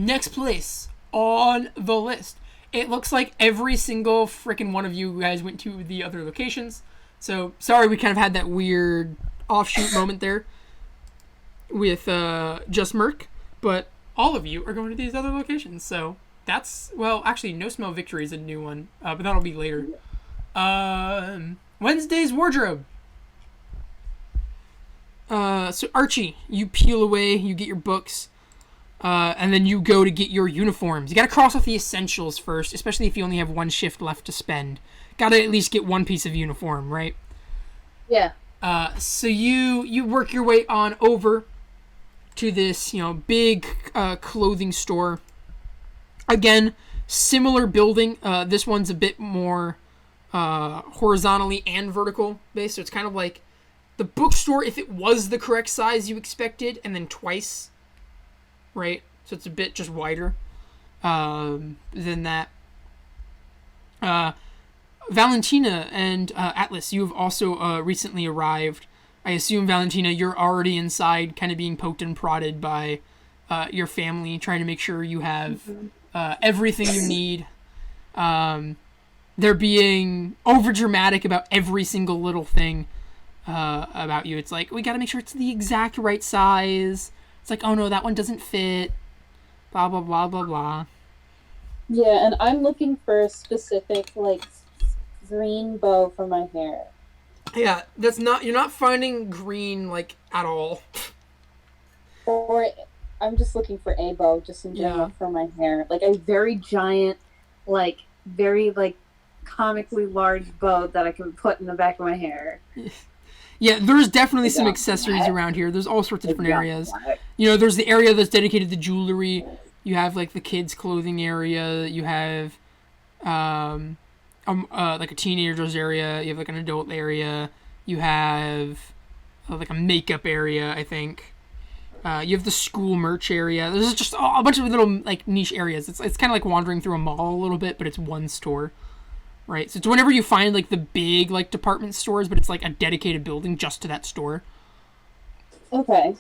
Next place on the list. It looks like every single freaking one of you guys went to the other locations. So, sorry we kind of had that weird offshoot moment there with just Merc, but all of you are going to these other locations. So, that's, well, actually, No Smell Victory is a new one, but that'll be later. Wednesday's Wardrobe. So Archie, you peel away, you get your books, and then you go to get your uniforms. You gotta cross off the essentials first, especially if you only have one shift left to spend. Gotta at least get one piece of uniform, right? Yeah. So you work your way on over to this, big clothing store. Again, similar building. This one's a bit more horizontally and vertical based, so it's kind of like the bookstore if it was the correct size you expected, and then twice, right? So it's a bit just wider than that. Valentina and Atlas, you have also recently arrived. I assume, Valentina, you're already inside, kind of being poked and prodded by your family, trying to make sure you have everything you need. They're being over-dramatic about every single little thing about you. It's like, we gotta make sure it's the exact right size. It's like, oh no, that one doesn't fit. Blah, blah, blah, blah, blah. Yeah, and I'm looking for a specific, green bow for my hair. Yeah, you're not finding green, at all. Or I'm just looking for a bow, just in general, for my hair. Like a very giant, very, comically large bow that I can put in the back of my hair. Yeah, there's definitely some accessories around here. There's all sorts of different areas. There's the area that's dedicated to jewelry. You have, the kids' clothing area. You have, a teenager's area. You have, an adult area. You have, a makeup area, I think. You have the school merch area. There's just a bunch of little, niche areas. It's kind of like wandering through a mall a little bit, but it's one store. Right, so it's whenever you find, the big, department stores, but it's, a dedicated building just to that store. Okay.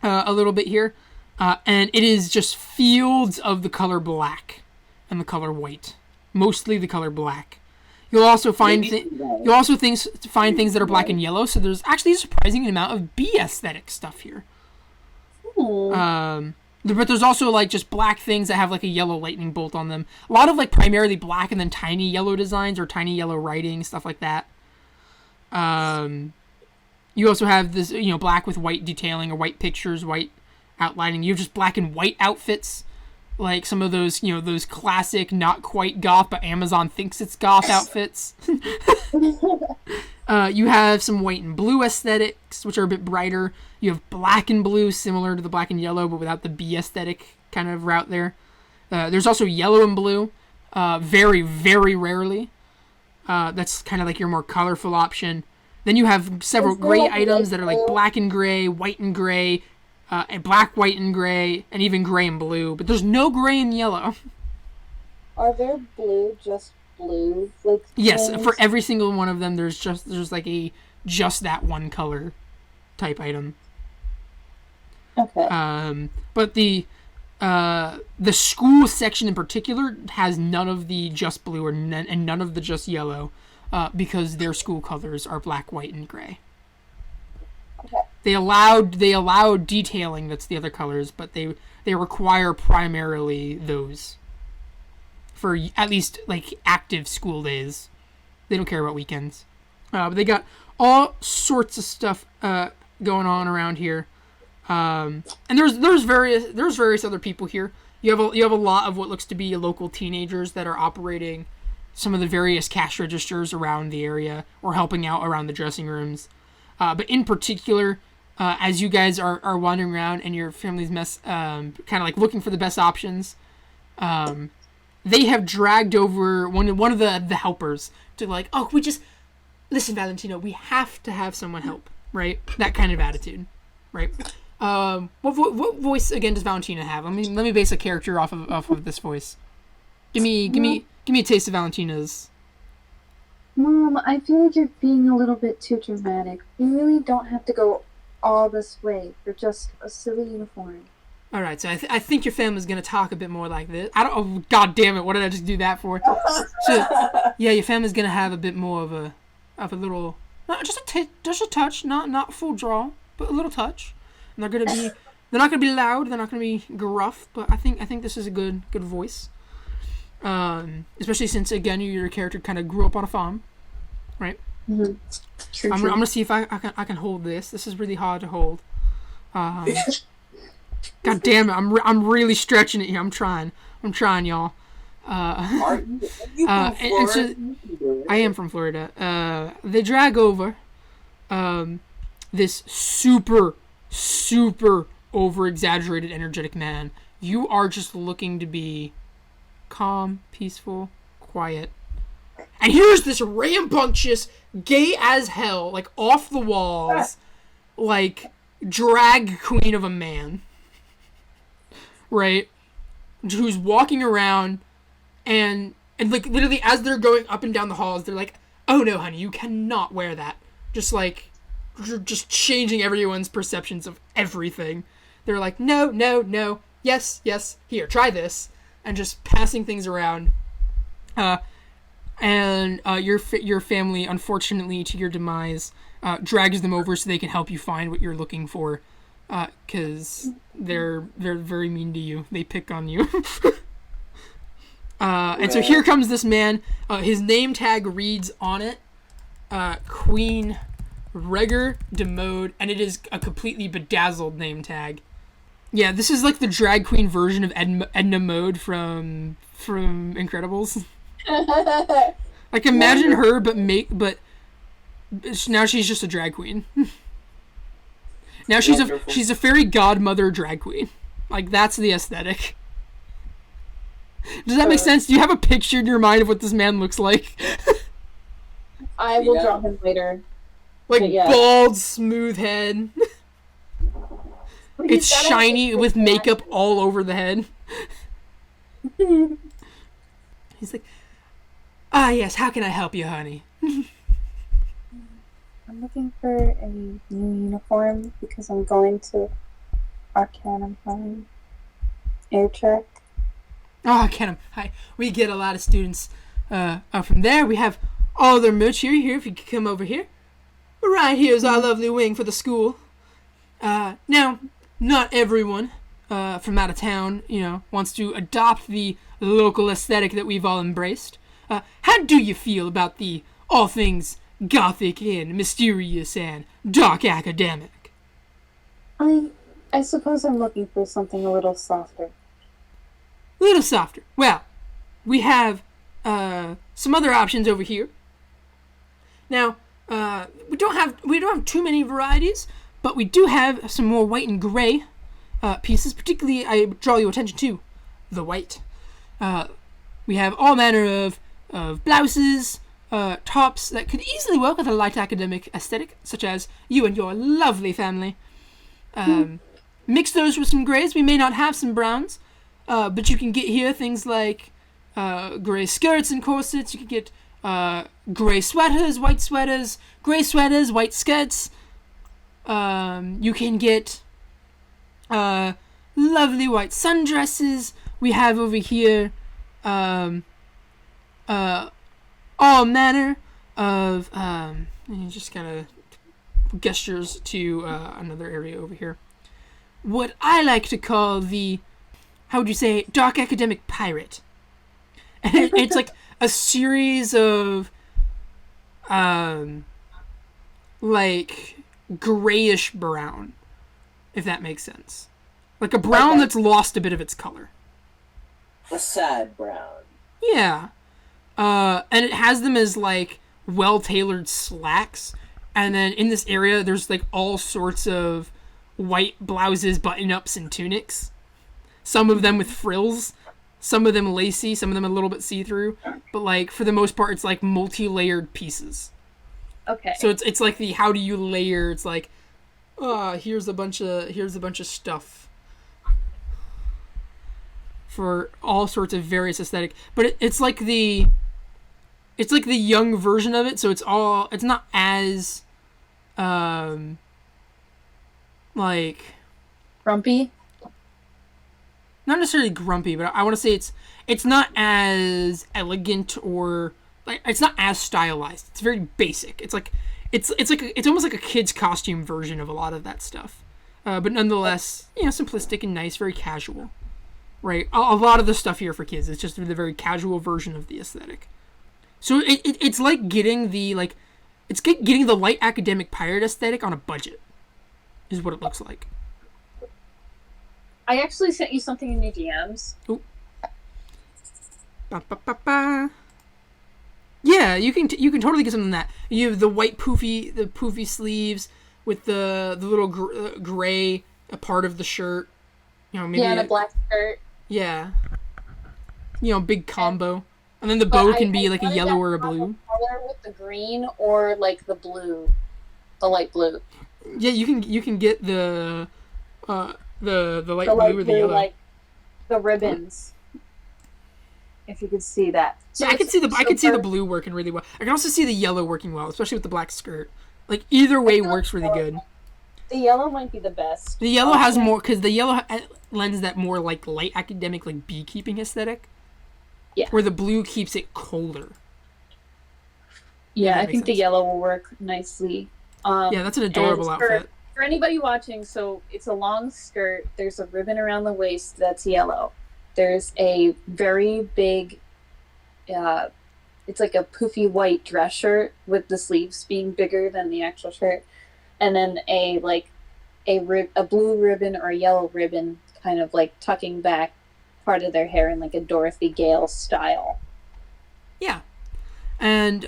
A little bit here. And it is just fields of the color black and the color white. Mostly the color black. You'll also find find things that are black and yellow, so there's actually a surprising amount of B aesthetic stuff here. But there's also, just black things that have, a yellow lightning bolt on them. A lot of, primarily black and then tiny yellow designs or tiny yellow writing, stuff like that. You also have this, black with white detailing or white pictures, white outlining. You have just black and white outfits. Like some of those, those classic, not quite goth, but Amazon thinks it's goth outfits. You have some white and blue aesthetics, which are a bit brighter. You have black and blue, similar to the black and yellow, but without the B aesthetic kind of route there. There's also yellow and blue, very, very rarely. That's kind of your more colorful option. Then you have several gray items that are black and gray, white and gray, and black, white, and gray, and even gray and blue. But there's no gray and yellow. Are there just blue? Yes, things? For every single one of them, there's just that one color type item. Okay. But the school section in particular has none of the just blue and none of the just yellow, because their school colors are black, white, and gray. Okay. They allowed detailing that's the other colors, but they require primarily those for at least active school days. They don't care about weekends. But they got all sorts of stuff going on around here. And there's various other people here. You have a lot of what looks to be local teenagers that are operating some of the various cash registers around the area or helping out around the dressing rooms. But in particular, as you guys are wandering around and your family's kind of looking for the best options, they have dragged over one of the helpers to we just listen, Valentino, we have to have someone help, right? That kind of attitude, right? What voice again does Valentina have? Let me base a character off of this voice. Give me a taste of Valentina's. Mom, I feel like you're being a little bit too dramatic. You really don't have to go all this way for just a silly uniform. All right, so I think your family's gonna talk a bit more like this. I don't. Oh, God damn it! What did I just do that for? So, yeah, your family's gonna have a bit more of a little, not just just a touch, not full draw, but a little touch. And they're not gonna be loud. They're not gonna be gruff. But I think this is a good voice. Especially since again your character kind of grew up on a farm, right? Mm-hmm. True, I'm gonna see if I can hold this. This is really hard to hold. God damn it! I'm really stretching it here. I'm trying, y'all. Are you from Florida? So, I am from Florida. They drag over this super over exaggerated energetic man. You are just looking to be calm, peaceful, quiet. And here's this rambunctious, gay as hell, like off the walls, like drag queen of a man. Right? Who's walking around and like literally as they're going up and down the halls, they're like, "Oh no, honey, you cannot wear that." Just like just changing everyone's perceptions of everything. They're like, "No. Yes. Here, try this." And just passing things around. And your family, unfortunately to your demise, drags them over so they can help you find what you're looking for. Because they're very mean to you. They pick on you. And so here comes this man. His name tag reads on it, Queen Reger Demode, and it is a completely bedazzled name tag. Yeah, this is like the drag queen version of Edna Mode from Incredibles. Like imagine her, but now she's just a drag queen. Now she's a fairy godmother drag queen. Like that's the aesthetic. Does that make sense? Do you have a picture in your mind of what this man looks like? I will draw him later. Like bald, smooth head. It's shiny with makeup all over the head. He's like, yes, how can I help you, honey? I'm looking for a new uniform because I'm going to Arcana Air Trek. Oh, Arcana. Hi. We get a lot of students from there. We have all their merch here. If you could come over here. Right here is our lovely wing for the school. Now, not everyone from out of town, wants to adopt the local aesthetic that we've all embraced. How do you feel about the all things gothic and mysterious and dark academic? I suppose I'm looking for something a little softer. A little softer. Well, we have some other options over here. Now, we don't have too many varieties, but we do have some more white and gray pieces. Particularly, I draw your attention to the white. We have all manner of blouses, tops that could easily work with a light academic aesthetic, such as you and your lovely family. Mix those with some grays. We may not have some browns, but you can get here things like gray skirts and corsets. You can get gray sweaters, white sweaters, gray sweaters, white skirts. You can get lovely white sundresses. We have over here all manner of just kind of gestures to another area over here. What I like to call the, how would you say, dark academic pirate. And it's like a series of like grayish brown, if that makes sense. Like a brown that's lost a bit of its color. A sad brown. Yeah. And it has them as like well-tailored slacks. And then in this area, there's like all sorts of white blouses, button-ups, and tunics. Some of them with frills. Some of them lacy. Some of them a little bit see-through. But like for the most part, it's like multi-layered pieces. Okay. So it's like the how do you layer? It's like, here's a bunch of stuff for all sorts of various aesthetic. But it's like the young version of it. So it's not as like Grumpy. not necessarily grumpy, but I want to say it's not as elegant or like it's not as stylized. It's very basic. It's like it's almost like a kid's costume version of a lot of that stuff, but nonetheless, simplistic and nice, very casual. Right, a lot of the stuff here for kids is just the very casual version of the aesthetic. So it's like getting the getting the light academic pirate aesthetic on a budget, is what it looks like. I actually sent you something in your DMs. Ooh. Ba, ba, ba, ba. Yeah, you can totally get something like that. You have the white poofy sleeves with the little gray part of the shirt. Maybe and a black skirt. Yeah. Big combo. And then the bow can be like a yellow or a blue. Color with the green or like the blue, the light blue. Yeah, you can get the light blue or the yellow. Like the ribbons. If you could see that. So I could see the blue working really well. I can also see the yellow working well, especially with the black skirt. Like either way works really good. The yellow might be the best. The yellow has more because the yellow lends that more like light academic like beekeeping aesthetic. Yeah. Where the blue keeps it colder. Yeah, I think the yellow will work nicely. Yeah, that's an adorable outfit. For anybody watching, so it's a long skirt. There's a ribbon around the waist that's yellow. There's a very big, it's like a poofy white dress shirt with the sleeves being bigger than the actual shirt. And then a blue ribbon or a yellow ribbon kind of like tucking back part of their hair in like a Dorothy Gale style. Yeah. And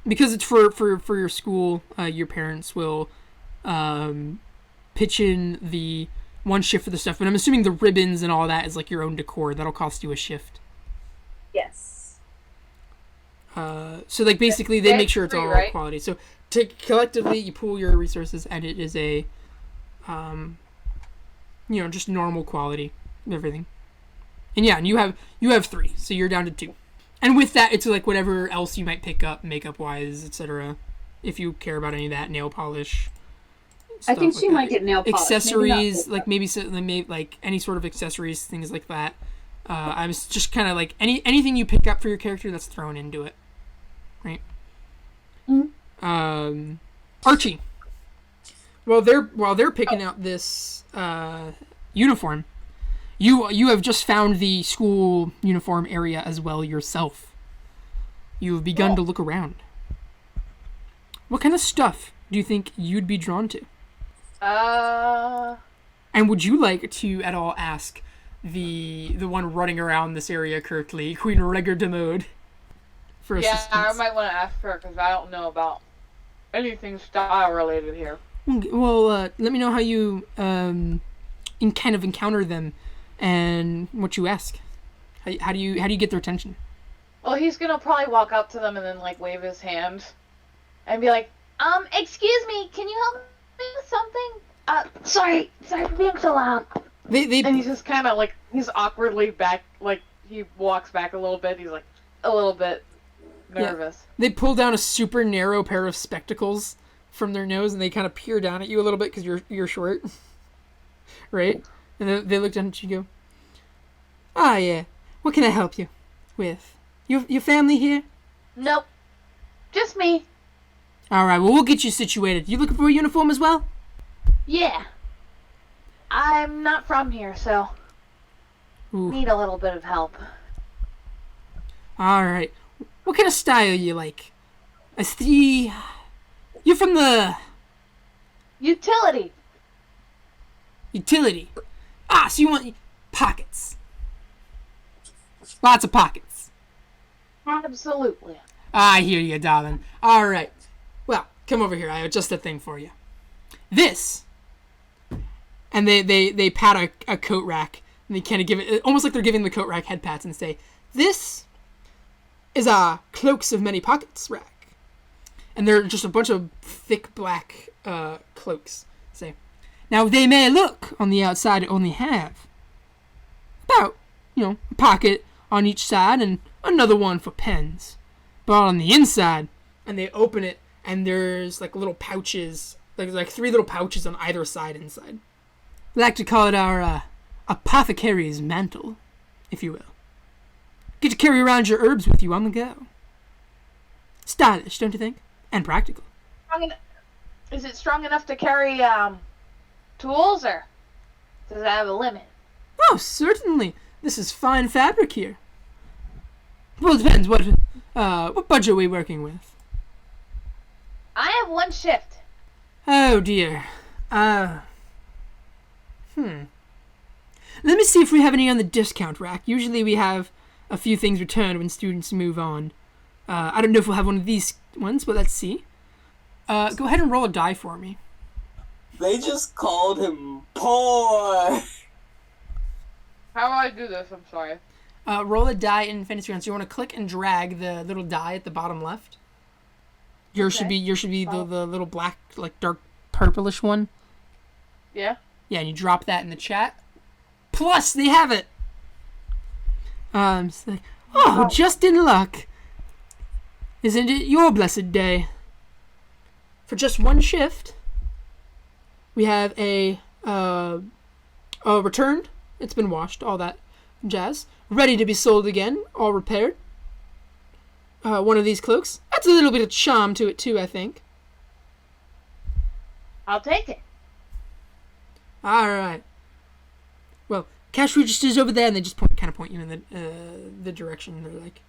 because it's for your school, your parents will pitch in the one shift for the stuff. But I'm assuming the ribbons and all that is like your own decor. That'll cost you a shift. Yes. So like basically they make sure it's all right? Quality. So collectively you pool your resources and it is a just normal quality of everything. And yeah, and you have 3, so you're down to 2. And with that, it's like whatever else you might pick up makeup wise, etc. If you care about any of that, nail polish. I think she might get nail polish. Accessories, maybe any sort of accessories, things like that. I was just kind of like anything you pick up for your character that's thrown into it, right? Mm-hmm. Archie. While they're picking out this uniform, you have just found the school uniform area as well yourself. You have begun to look around. What kind of stuff do you think you'd be drawn to? And would you like to at all ask the one running around this area currently, Queen Regerdemode, for assistance? Yeah, I might want to ask her because I don't know about anything style related here. Well, let me know how you kind of encounter them and what you ask. How do you get their attention? Well, he's gonna probably walk up to them and then like wave his hand and be like, excuse me, can you help me with something? Sorry for being so loud. And he's just kind of like, he's awkwardly back, like he walks back a little bit. He's like a little bit nervous. Yeah. They pull down a super narrow pair of spectacles from their nose and they kind of peer down at you a little bit because you're short, right? And they look down at you and go, "Ah, yeah. What can I help you with? Your family here?" Nope. Just me. Alright, well, we'll get you situated. You looking for a uniform as well? Yeah. I'm not from here, so need a little bit of help. Alright. What kind of style you like? I see... You're from the... Utility. Utility. Ah, so you want pockets. Lots of pockets. Absolutely. I hear you, darling. Alright. Well, come over here. I have just a thing for you. This. And they pat a coat rack. And they kind of give it, almost like they're giving the coat rack head pats and say, "This is our cloaks of many pockets rack." And they're just a bunch of thick black cloaks. Say, now they may look on the outside only have about, a pocket on each side and another one for pens. But on the inside, and they open it, and there's like little pouches, like 3 little pouches on either side inside. We like to call it our apothecary's mantle, if you will. Get to carry around your herbs with you on the go. Stylish, don't you think? And practical. Is it strong enough to carry tools, or does it have a limit? Oh, certainly. This is fine fabric here. Well, it depends. What budget are we working with? I have 1 shift. Oh, dear. Let me see if we have any on the discount rack. Usually we have a few things returned when students move on. I don't know if we'll have one of these ones, but let's see. Go ahead and roll a die for me. They just called him poor. How do I do this? I'm sorry. Roll a die in fantasy round. So you want to click and drag the little die at the bottom left. Yours should be the little black, like dark purplish one. Yeah. Yeah, and you drop that in the chat. Plus, they have it. It's like, just in luck. Isn't it your blessed day? For just 1 shift, we have a returned. It's been washed, all that jazz. Ready to be sold again, all repaired. One of these cloaks. That's a little bit of charm to it too, I think. I'll take it. All right. Well, cash register's over there, and they just point you in the direction. They're like,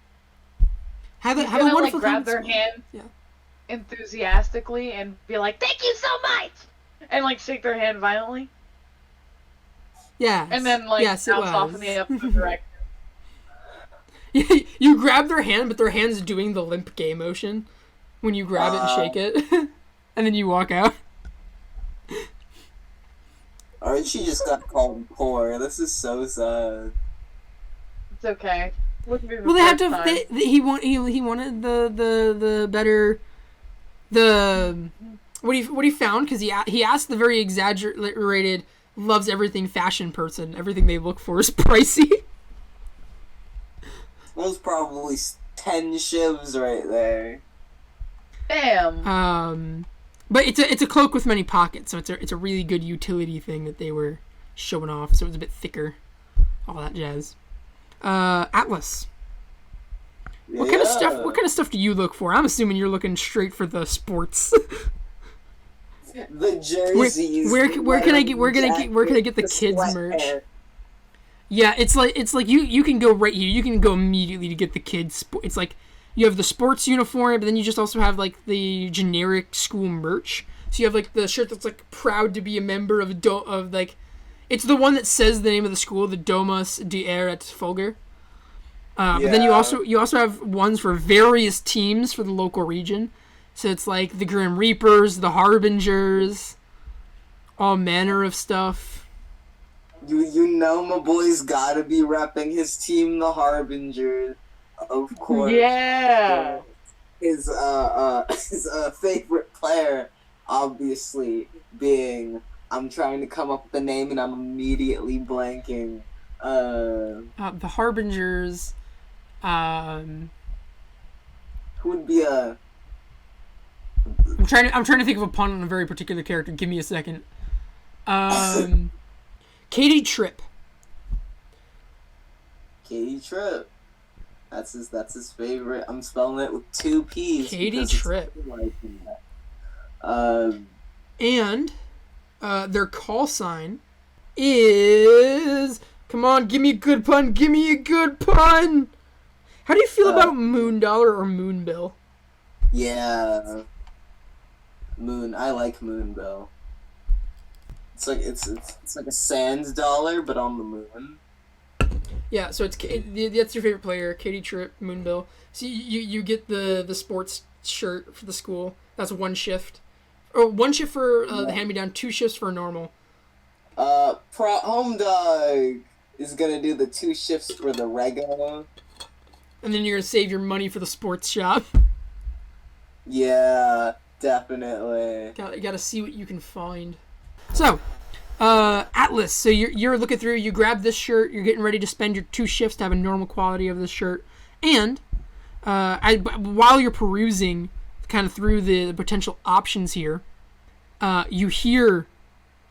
have a wonderful grab time. their hand Yeah. enthusiastically and be like, "Thank you so much," and like shake their hand violently. Yeah. And then bounce off in the other direction. You grab their hand, but their hand's doing the limp gay motion when you grab it and shake it, and then you walk out. Archie just got called poor. This is so sad. It's okay. Wouldn't be the Well, they have first to. time. He wanted the better what he found, because he asked the very exaggerated loves everything fashion person. Everything they look for is pricey. Those probably 10 shivs right there. Damn. But it's a cloak with many pockets, so it's a really good utility thing that they were showing off. So it's a bit thicker, all that jazz. Atlas. Yeah. What kind of stuff do you look for? I'm assuming you're looking straight for the sports. The jerseys. Where can I get the kids merch? Yeah, it's like you can go right here. You can go immediately to get the kids. It's like you have the sports uniform, but then you just also have like the generic school merch. So you have like the shirt that's like proud to be a member of like, it's the one that says the name of the school, the Domus de Air et Folger. But then you also have ones for various teams for the local region. So it's like the Grim Reapers, the Harbingers, all manner of stuff. You know my boy's gotta be repping his team, the Harbingers, of course. Yeah. His favorite player, obviously, being, I'm trying to come up with the name and I'm immediately blanking. The Harbingers. Who would be a? I'm trying to think of a pun on a very particular character. Give me a second. Katie Tripp. Katie Tripp. That's his favorite. I'm spelling it with 2 P's. Katie Tripp. And their call sign is, come on, give me a good pun. Give me a good pun. How do you feel about Moon Dollar or Moonbill? Yeah. Moon. I like Moonbill. It's like a sand dollar, but on the moon. Yeah, so that's your favorite player, Katie Tripp, Moonbill. So you get the sports shirt for the school. That's 1 shift. Or 1 shift for the hand-me-down, 2 shifts for a normal. Home Dog is gonna do the 2 shifts for the rego. And then you're gonna save your money for the sports shop. Yeah, definitely. You gotta see what you can find. So, Atlas. So you're looking through. You grab this shirt. You're getting ready to spend your 2 shifts to have a normal quality of this shirt. And while you're perusing, kind of through the potential options here, you hear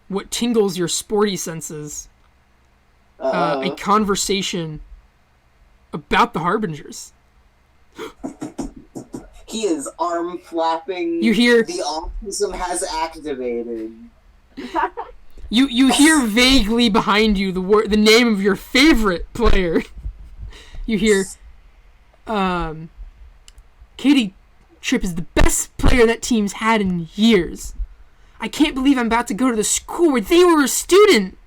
what tingles your sporty senses. a conversation about the Harbingers. He is arm flapping. You hear the autism has activated. You hear vaguely behind you the name of your favorite player. You hear, Katie Tripp is the best player that team's had in years. I can't believe I'm about to go to the school where they were a student.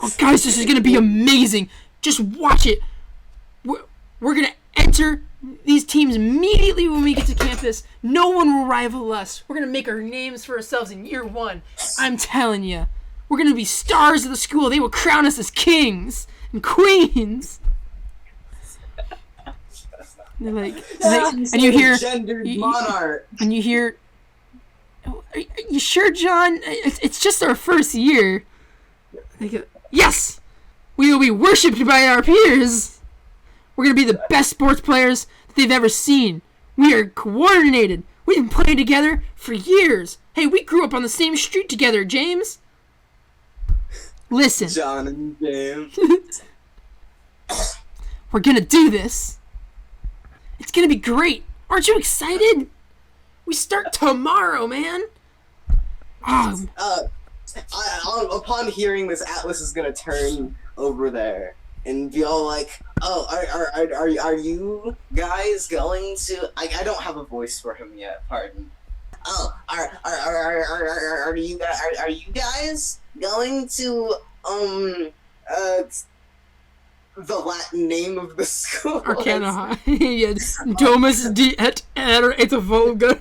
Oh, guys, this is gonna be amazing. Just watch it. We're gonna enter these teams immediately when we get to campus. No one will rival us. We're gonna make our names for ourselves in year one. I'm telling you. We're gonna be stars of the school. They will crown us as kings and queens. And they're like, and you hear, monarch. And you hear, are you sure, John? It's just our first year. They go, yes, we will be worshipped by our peers. We're gonna be the best sports players that they've ever seen. We are coordinated. We've been playing together for years. Hey, we grew up on the same street together, James. Listen. John and James. We're gonna do this. It's gonna be great. Aren't you excited? We start tomorrow, man. Upon hearing this, Atlas is gonna turn over there and be all like, "Oh, are you guys going to?" I don't have a voice for him yet. Pardon. Oh, are you guys going to the Latin name of the school? Arcana High. Yes. Domus de et Volga.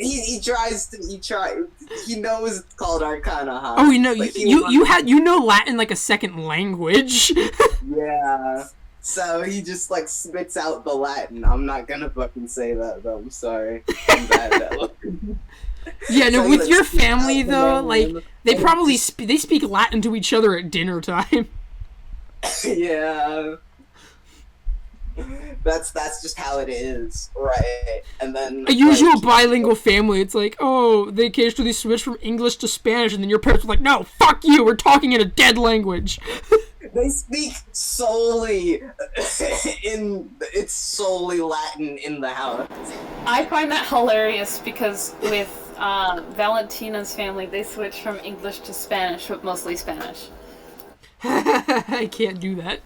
He knows it's called Arcana High. Oh, you know, you know Latin like a second language. Yeah. So he just like spits out the Latin. I'm not gonna fucking say that though. I'm sorry. I'm bad at that. Yeah, no. So With your family though, like they probably they speak Latin to each other at dinner time. Yeah. That's just how it is, right? And then a usual bilingual family, it's like, oh, they occasionally switch from English to Spanish, and then your parents are like, no, fuck you, we're talking in a dead language. They speak solely it's solely Latin in the house. I find that hilarious because with Valentina's family, they switch from English to Spanish, but mostly Spanish. I can't do that.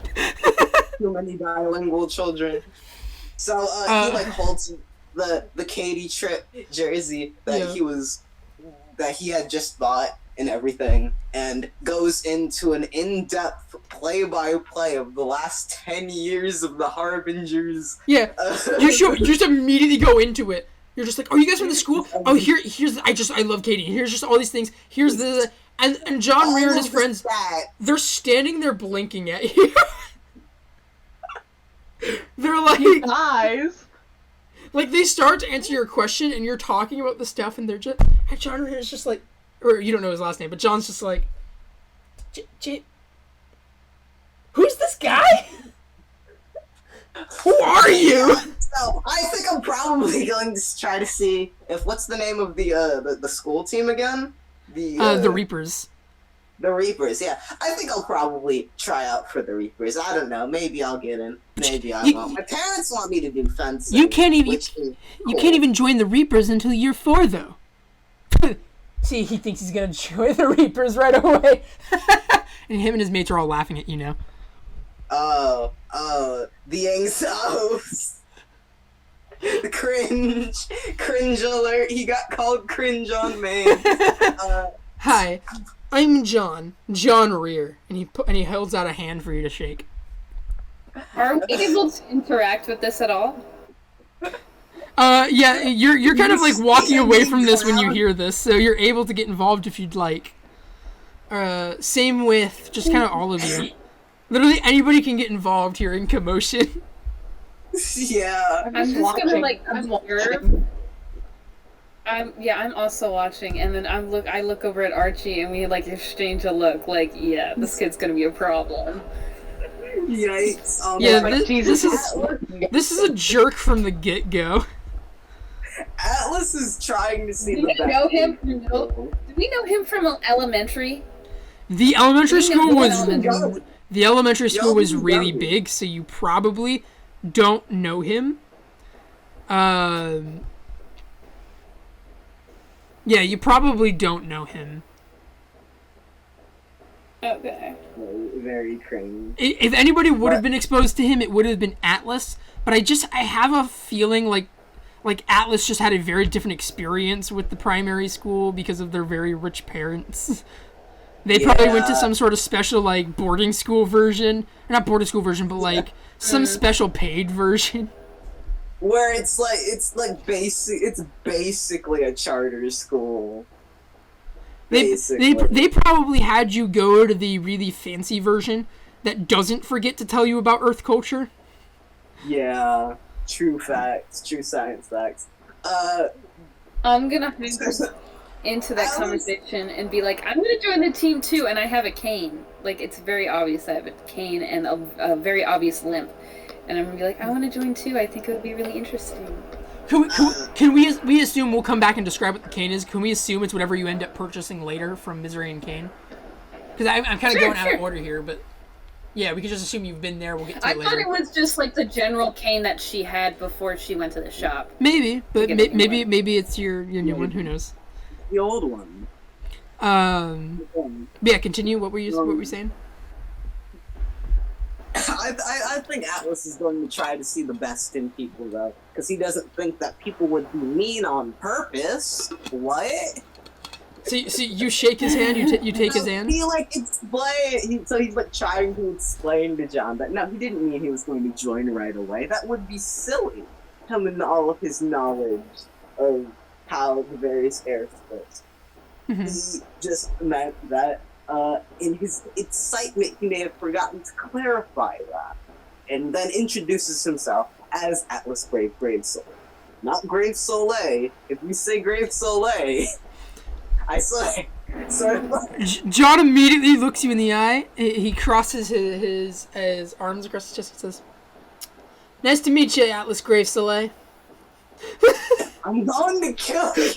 Too many bilingual children. So he like holds the Katie Tripp jersey that he had just bought and everything, and goes into an in-depth play-by-play of the last 10 years of the Harbingers. Yeah, you just immediately go into it. You're just like, oh, you guys from the school? Oh, here's I love Katie. Here's just all these things. Here's the and John Rear and his friends. They're standing there blinking at you. They're like, eyes. Like they start to answer your question, and you're talking about the stuff, and they're just. And John Rear is just like, or you don't know his last name, but John's just like, who's this guy? Who are you? So I think I'm probably going to try to see if what's the name of the school team again? The Reapers. The Reapers, yeah. I think I'll probably try out for the Reapers. I don't know. Maybe I'll get in. Maybe I won't. My parents want me to do fencing. You can't even join the Reapers until year 4, though. See, he thinks he's gonna join the Reapers right away. And him and his mates are all laughing at you now. Oh, the Angsos. The cringe alert. He got called cringe on man. Hi, I'm John Rear, and he holds out a hand for you to shake. Are we able to interact with this at all? Yeah, you're kind of like walking away from this when you hear this, so you're able to get involved if you'd like. Same with just kind of all of you. Literally anybody can get involved here in commotion. Yeah. I'm just gonna like observe. I'm also watching, and then I look over at Archie, and we like exchange a look, like, yeah, this kid's gonna be a problem. Yikes! Yeah, this is a jerk from the get-go. Atlas is trying to see Do we know him? Do we know him from elementary? The elementary school was The elementary school was Yo, really yo. big, so you probably don't know him. Yeah, you probably don't know him. Okay. Very cringe. If anybody would have been exposed to him, it would have been Atlas. But I have a feeling like Atlas just had a very different experience with the primary school because of their very rich parents. They probably went to some sort of special, like, boarding school version. Not boarding school version, but, like, some special paid version. Where it's basically a charter school. They probably had you go to the really fancy version that doesn't forget to tell you about Earth culture. Yeah, true facts, true science facts. I'm gonna into that conversation and be like, I'm gonna join the team too, and I have a cane. Like, it's very obvious I have a cane and a very obvious limp. And I'm gonna be like, I want to join too. I think it would be really interesting. Can we assume we'll come back and describe what the cane is? Can we assume it's whatever you end up purchasing later from Misery and Cane? Because I'm kind of going out of order here, but yeah, we can just assume you've been there. We'll get to it later. I thought it was just like the general cane that she had before she went to the shop. Maybe, but maybe it's your new one. Who knows? The old one. Yeah. Continue. What were you saying? I think Atlas is going to try to see the best in people, though, because he doesn't think that people would be mean on purpose. What? So you shake his hand, you take his hand? He, like, so he's, like, trying to explain to John that, no, he didn't mean he was going to join right away. That would be silly, coming all of his knowledge of how the various airs works. Mm-hmm. He just meant that in his excitement, he may have forgotten to clarify that, and then introduces himself as Atlas Grave Soleil. Not Grave Soleil. If you say Grave Soleil, I say. John immediately looks you in the eye. He crosses his arms across his chest and says, "Nice to meet you, Atlas Grave Soleil." I'm going to kill you.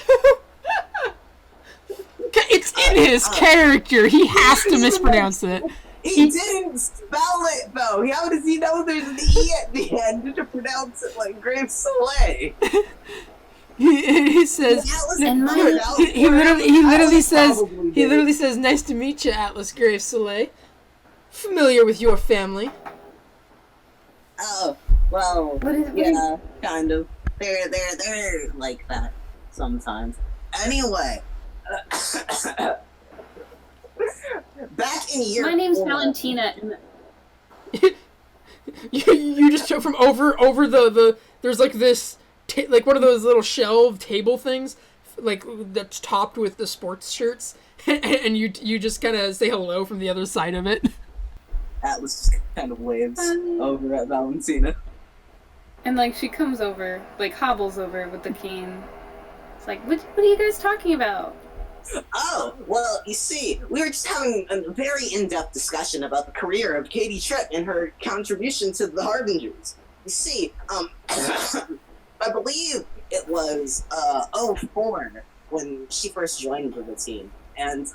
It's in his character. He has to mispronounce it. He didn't spell it, though. How does he know there's an E at the end to pronounce it like Grave Soleil? He says, he literally says, "Nice to meet you, Atlas Grave Soleil. Familiar with your family?" Oh, well, yeah, kind of. They're like that sometimes. Anyway. Back in year My name's 4. Valentina. you just show from over the there's like this like one of those little shelved table things like that's topped with the sports shirts and you just kind of say hello from the other side of it. Atlas just kind of waves over at Valentina. And like she comes over, like hobbles over with the cane. It's like, what are you guys talking about? Oh, well, you see, we were just having a very in-depth discussion about the career of Katie Tripp and her contribution to the Harbingers. You see, I believe it was 04 when she first joined the team, and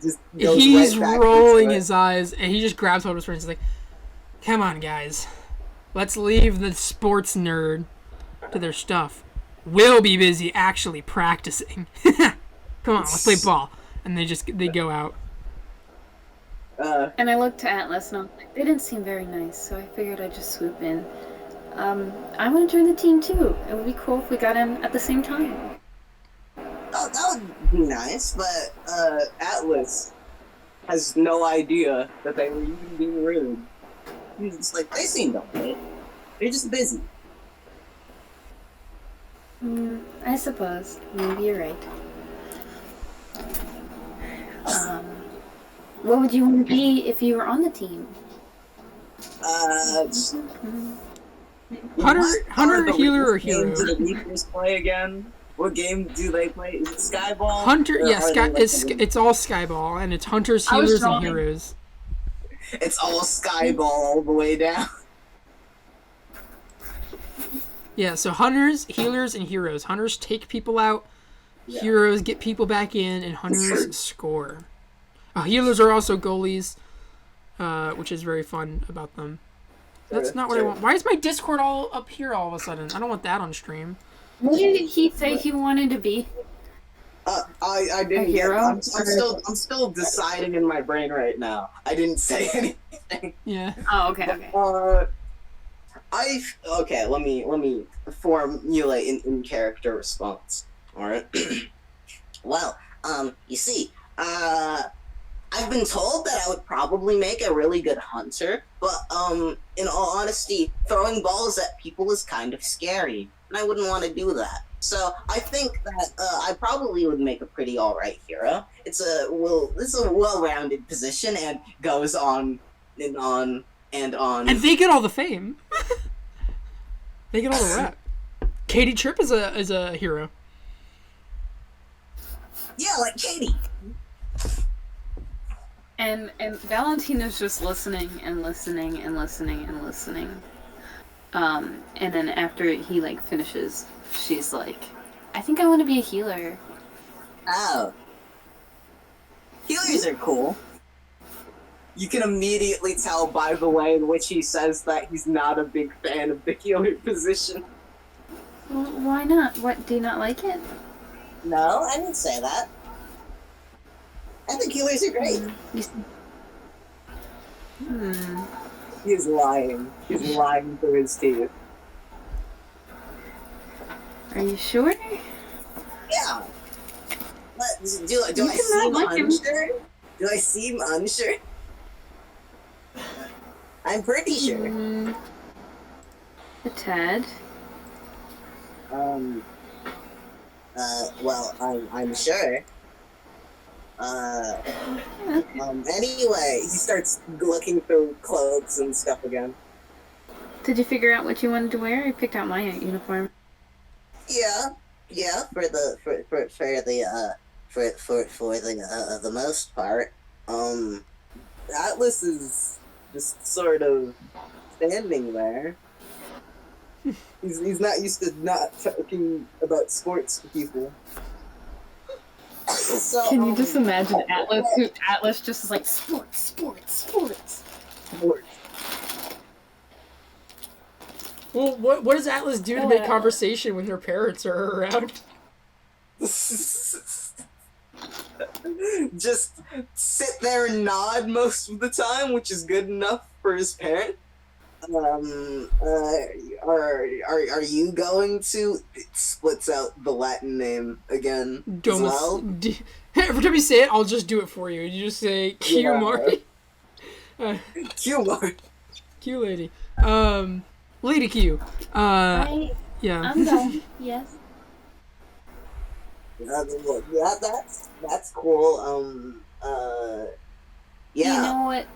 just goes he's right back rolling into his eyes, and he just grabs hold of his friends and he's like, "Come on, guys, let's leave the sports nerd to their stuff. We'll be busy actually practicing. Come on, let's play ball." And they go out. And I looked to Atlas and I was like, they didn't seem very nice, so I figured I'd just swoop in. I want to join the team too. It would be cool if we got in at the same time. Oh, that would be nice, but Atlas has no idea that they were even being rude. He's just like, they seemed okay. They're just busy. I suppose. Maybe you're right. What would you want to be if you were on the team? Hunter, healer, or hero? What games do the Reapers play again? What game do they play? Is it Skyball? Hunter, yeah, it's all Skyball, and it's hunters, healers, and heroes. It's all Skyball all the way down. Yeah, so hunters, healers, and heroes. Hunters take people out, heroes get people back in, and hunters score. Healers are also goalies. which is very fun about them. That's not what I want. Why is my Discord all up here all of a sudden? I don't want that on stream. What did he say he wanted to be? I didn't A hero? I'm still deciding in my brain right now. I didn't say anything. Yeah. Oh, okay. Okay. Let me formulate an in character response. All right. Well, you see, I've been told that I would probably make a really good hunter, but in all honesty, throwing balls at people is kind of scary, and I wouldn't want to do that. So I think that I probably would make a pretty alright hero. It's a well-rounded position and goes on and on and on. And they get all the fame. They get all the rap. Katie Tripp is a hero. Yeah, like Katie. And Valentina's just listening and listening and listening and listening. And then after he like finishes, she's like, I think I want to be a healer. Oh. Healers are cool. You can immediately tell by the way in which he says that he's not a big fan of the healer position. Well, why not? What, do you not like it? No, I didn't say that. I think healers are great. He's lying. He's lying through his teeth. Are you sure? Yeah. But do I seem like him. unsure? Do I seem unsure? I'm pretty sure. A tad. Well, I'm sure. Anyway, he starts looking through clothes and stuff again. Did you figure out what you wanted to wear? I picked out my uniform. Yeah, for the most part. Atlas is just sort of standing there. He's not used to not talking about sports to people. So, Can you just imagine Atlas just is like sports. Well, what does Atlas do to make conversation when her parents are around? Just sit there and nod most of the time, which is good enough for his parent. Are you going to? It splits out the Latin name again as well. Every time you say it, I'll just do it for you. You just say Q Marty. Q Marty. Q lady. Lady Q. Yeah. I'm done. Yes. That's cool. Yeah. You know what?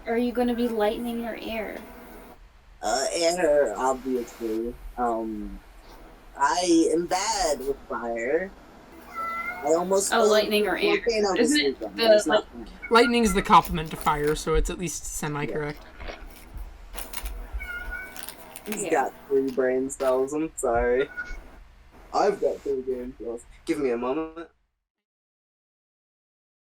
Are you going to be lightning or air? Air, obviously. I am bad with fire. I almost. Lightning or air? Isn't it Lightning's the complement to fire, so it's at least semi-correct. He's got 3 brain cells. I'm sorry. I've got 3 brain cells. Give me a moment.